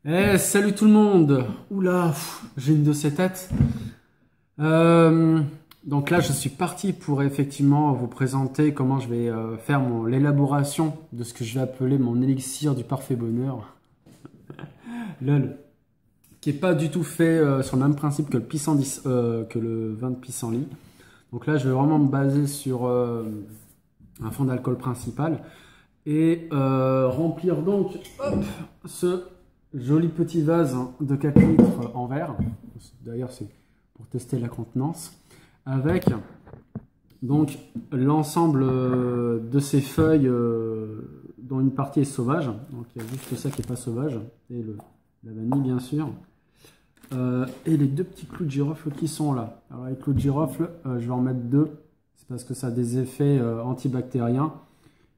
Salut tout le monde. Oula, j'ai une de ces têtes. Donc là, je suis parti pour effectivement vous présenter comment je vais faire l'élaboration de ce que je vais appeler mon élixir du parfait bonheur. LOL. Qui est pas du tout fait sur le même principe que le pissenlit, que le vin de pissenlit. Donc là, je vais vraiment me baser sur un fond d'alcool principal et remplir donc ce joli petit vase de 4 litres en verre. D'ailleurs, c'est pour tester la contenance. Avec donc l'ensemble de ces feuilles dont une partie est sauvage. Donc il y a juste ça qui n'est pas sauvage. Et la vanille, bien sûr. Et les deux petits clous de girofle qui sont là. Alors les clous de girofle, je vais en mettre deux. C'est parce que ça a des effets antibactériens.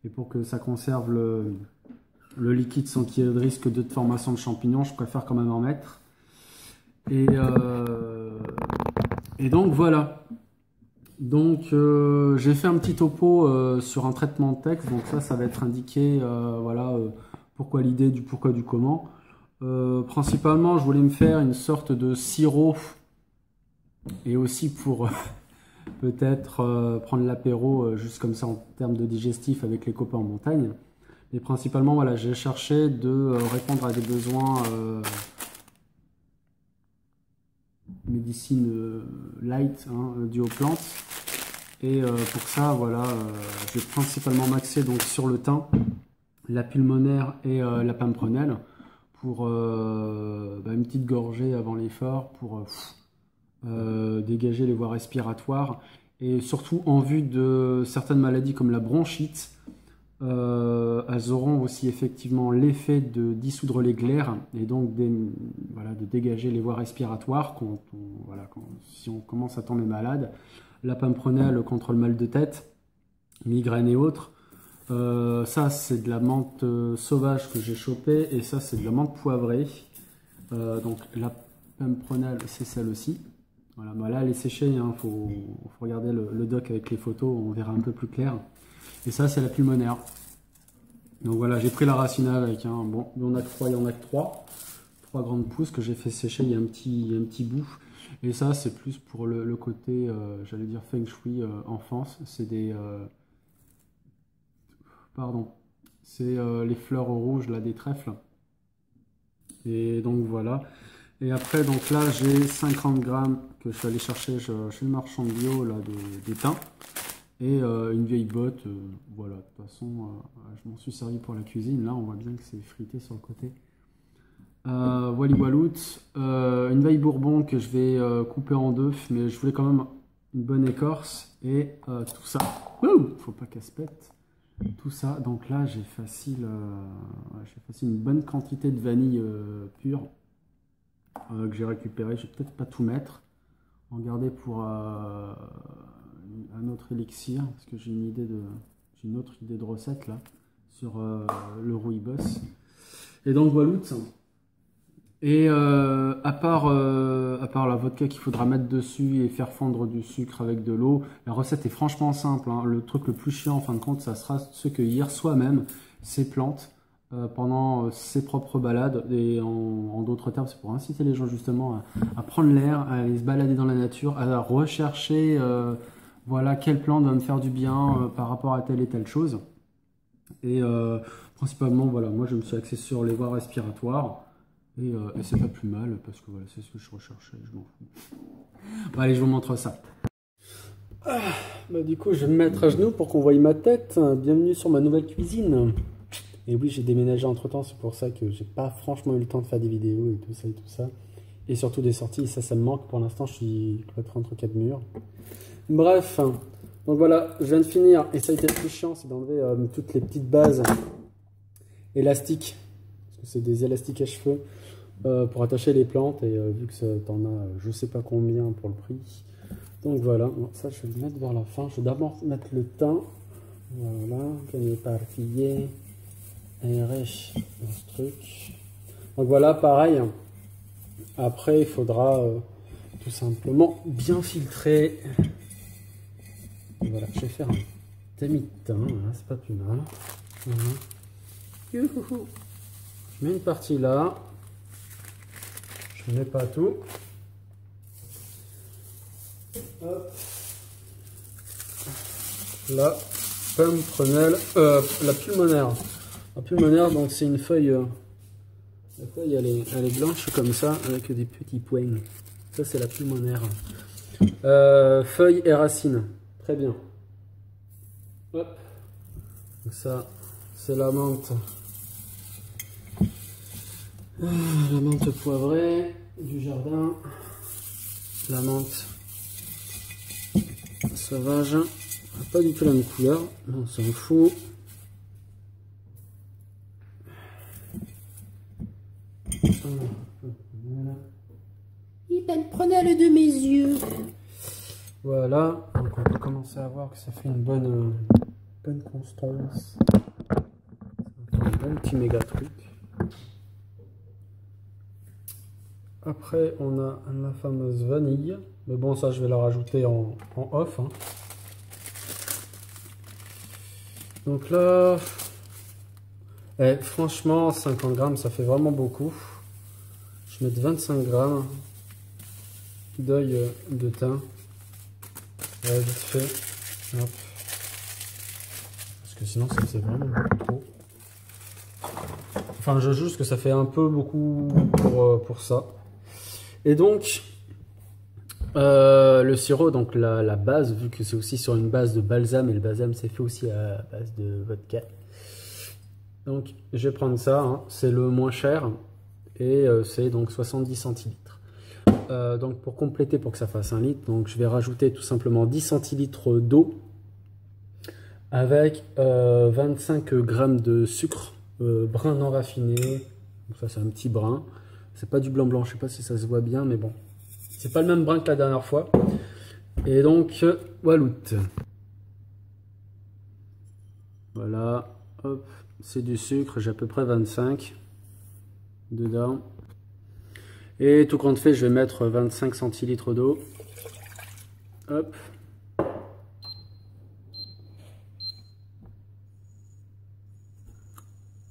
Et pour que ça conserve le liquide sans qu'il y ait de risque de formation de champignons, je préfère quand même en mettre. Et donc voilà. Donc j'ai fait un petit topo sur un traitement de texte. Donc ça va être indiqué, voilà, pourquoi l'idée, du pourquoi, du comment. Principalement, je voulais me faire une sorte de sirop et aussi pour peut-être prendre l'apéro juste comme ça en termes de digestif avec les copains en montagne. Mais principalement, voilà, j'ai cherché de répondre à des besoins médecine light, hein, dû aux plantes. Et pour ça, voilà, je vais principalement m'axer donc sur le thym, la pulmonaire et la pimprenelle pour une petite gorgée avant l'effort pour dégager les voies respiratoires et surtout en vue de certaines maladies comme la bronchite. Elles auront aussi effectivement l'effet de dissoudre les glaires et donc voilà, de dégager les voies respiratoires si on commence à tomber malade. La pimprenelle contre le mal de tête, migraine et autres. Ça c'est de la menthe sauvage que j'ai chopée et ça c'est de la menthe poivrée. Donc la pimprenelle c'est celle aussi. Voilà, bah là elle est séchée, hein, faut regarder le doc avec les photos, on verra un peu plus clair. Et ça, c'est la pulmonaire. Donc voilà, j'ai pris la racine avec. Hein. Bon, il y en a que 3, il y en a que 3. 3 grandes pousses que j'ai fait sécher, il y a un petit bout. Et ça, c'est plus pour le côté, j'allais dire feng shui enfance. C'est des... pardon. C'est les fleurs rouges, là, des trèfles. Et donc voilà. Et après, donc là, j'ai 50 grammes que je suis allé chercher chez le marchand bio, là, de thym. Et une vieille botte, voilà, de toute façon, je m'en suis servi pour la cuisine. Là, on voit bien que c'est frité sur le côté. Wally Wallout, une vieille bourbon que je vais couper en deux, mais je voulais quand même une bonne écorce. Et tout ça, faut pas qu'elle se pète. Tout ça, donc là, j'ai facile une bonne quantité de vanille pure que j'ai récupérée. Je vais peut-être pas tout mettre, en garder pour un autre élixir, parce que j'ai une autre idée de recette là sur le rooibos. Et donc voilà. Et à part la vodka qu'il faudra mettre dessus et faire fondre du sucre avec de l'eau, la recette est franchement simple. Hein. Le truc le plus chiant en fin de compte, ça sera se cueillir soi-même ces plantes pendant ses propres balades. Et en d'autres termes, c'est pour inciter les gens justement à prendre l'air, à aller se balader dans la nature, à rechercher voilà quelle plante va me faire du bien par rapport à telle et telle chose. Et principalement, voilà, moi je me suis axé sur les voies respiratoires. Et c'est pas plus mal parce que voilà, c'est ce que je recherchais, je m'en fous. Bon, allez, je vous montre ça. Du coup, je vais me mettre à genoux pour qu'on voie ma tête. Bienvenue sur ma nouvelle cuisine. Et oui, j'ai déménagé entre temps, c'est pour ça que j'ai pas franchement eu le temps de faire des vidéos et tout ça et tout ça. Et surtout des sorties, et ça me manque. Pour l'instant, je suis cloîtré entre 4 murs. Bref, donc voilà, je viens de finir, et ça a été le plus chiant, c'est d'enlever toutes les petites bases élastiques, parce que c'est des élastiques à cheveux, pour attacher les plantes, et vu que t'en as je sais pas combien pour le prix, donc voilà, bon, ça je vais le mettre vers la fin, je vais d'abord mettre le thym, voilà, bien éparpillé, et riche dans ce truc, donc voilà, pareil, après il faudra tout simplement bien filtrer. Voilà, je vais faire un tamis de thym, voilà, c'est pas plus mal. Je mets une partie là, je mets pas tout. Hop. La pomme prunelle, la pulmonaire. La pulmonaire, donc c'est une feuille. La feuille, elle est blanche comme ça, avec des petits points. Ça, c'est la pulmonaire. Feuilles et racines. Très bien. Hop. Donc ça, c'est la menthe. La menthe poivrée du jardin. La menthe sauvage. Pas du tout la même couleur. On s'en fout. Il me prenait le de mes yeux. Voilà, donc on peut commencer à voir que ça fait une bonne constance. Ça fait un bon petit méga truc. Après, on a la fameuse vanille. Mais bon, ça, je vais la rajouter en off. Hein. Donc là, franchement, 50 grammes, ça fait vraiment beaucoup. Je vais mettre 25 grammes d'œil de thym. Ouais, vite fait. Hop. Parce que sinon, ça faisait vraiment beaucoup trop. Enfin, je juge que ça fait un peu beaucoup pour ça. Et donc, le sirop, donc la base, vu que c'est aussi sur une base de balsam, et le balsam c'est fait aussi à base de vodka. Donc, je vais prendre ça, hein, c'est le moins cher, et c'est donc 70 centilitres. Donc, pour compléter, pour que ça fasse 1 litre, donc je vais rajouter tout simplement 10 centilitres d'eau avec 25 grammes de sucre brun non raffiné. Donc ça, c'est un petit brin. C'est pas du blanc blanc, je sais pas si ça se voit bien, mais bon. C'est pas le même brin que la dernière fois. Et donc, walout. Voilà, hop, c'est du sucre, j'ai à peu près 25 dedans. Et tout compte fait, je vais mettre 25 centilitres d'eau. Hop.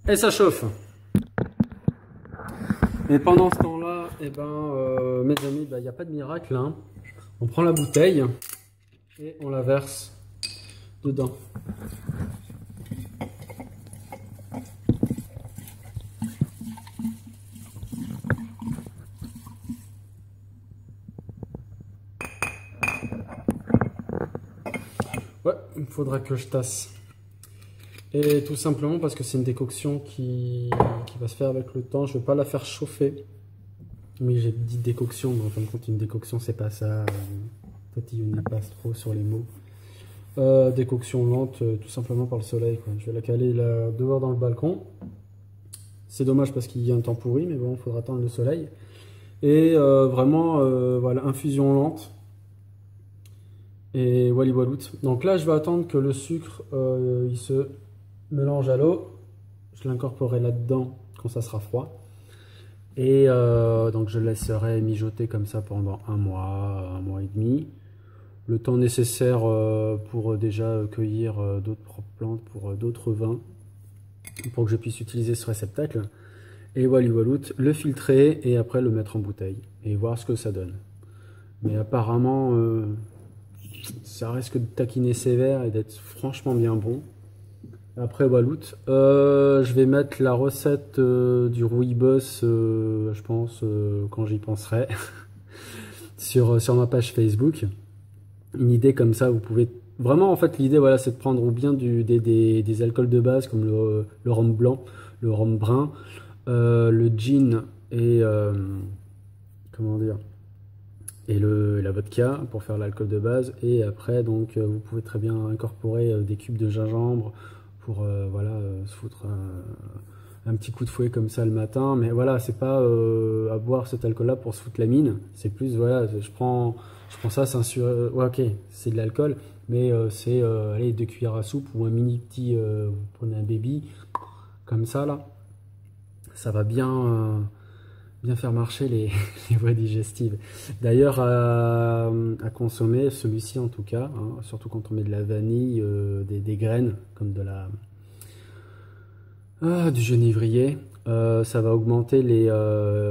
Et ça chauffe. Et pendant ce temps-là, eh ben, mes amis, il n'y a pas de miracle. Hein. On prend la bouteille et on la verse dedans. Ouais, il faudra que je tasse. Et tout simplement parce que c'est une décoction qui va se faire avec le temps. Je ne vais pas la faire chauffer. Oui, j'ai dit décoction, mais en fin de compte, une décoction, c'est pas ça. Petit, on y passe trop sur les mots. Décoction lente, tout simplement par le soleil, quoi. Je vais la caler là, dehors dans le balcon. C'est dommage parce qu'il y a un temps pourri, mais bon, il faudra attendre le soleil. Et vraiment, voilà, infusion lente. Et wally walout. Donc là, je vais attendre que le sucre il se mélange à l'eau. Je l'incorporerai là-dedans quand ça sera froid. Et donc je laisserai mijoter comme ça pendant un mois et demi. Le temps nécessaire pour déjà cueillir d'autres plantes, pour d'autres vins, pour que je puisse utiliser ce réceptacle. Et wally walout, le filtrer et après le mettre en bouteille et voir ce que ça donne. Mais apparemment, ça risque de taquiner sévère et d'être franchement bien bon. Après walout, je vais mettre la recette du rooibos, je pense, quand j'y penserai, sur ma page Facebook. Une idée comme ça, vous pouvez... Vraiment, en fait, l'idée, voilà, c'est de prendre ou bien des alcools de base, comme le rhum blanc, le rhum brun, le gin et... comment dire, et la vodka pour faire l'alcool de base. Et après, donc, vous pouvez très bien incorporer des cubes de gingembre pour voilà, se foutre un petit coup de fouet comme ça le matin. Mais voilà, c'est pas à boire cet alcool là pour se foutre la mine. C'est plus, voilà, je prends ça, c'est un ouais, ok, c'est de l'alcool, mais c'est allez, 2 cuillères à soupe ou un mini petit, vous prenez un baby comme ça là, ça va bien faire marcher les voies digestives. D'ailleurs, à consommer, celui-ci en tout cas, hein, surtout quand on met de la vanille, des graines, comme de du genévrier, ça va augmenter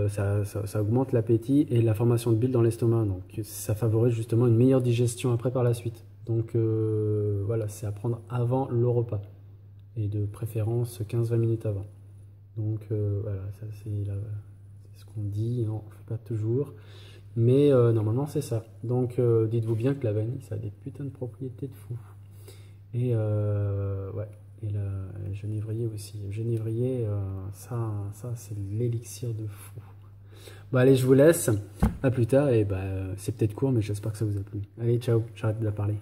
ça augmente l'appétit et la formation de bile dans l'estomac. Donc ça favorise justement une meilleure digestion après par la suite. Donc voilà, c'est à prendre avant le repas et de préférence 15-20 minutes avant. Donc voilà, ça c'est ce qu'on dit, non, on ne fait pas toujours. Mais normalement c'est ça. Donc dites-vous bien que la vanille, ça a des putains de propriétés de fou. Et ouais, et le genévrier aussi. Le genévrier, ça c'est l'élixir de fou. Bon allez, je vous laisse. À plus tard et bah c'est peut-être court mais j'espère que ça vous a plu. Allez, ciao, j'arrête de la parler.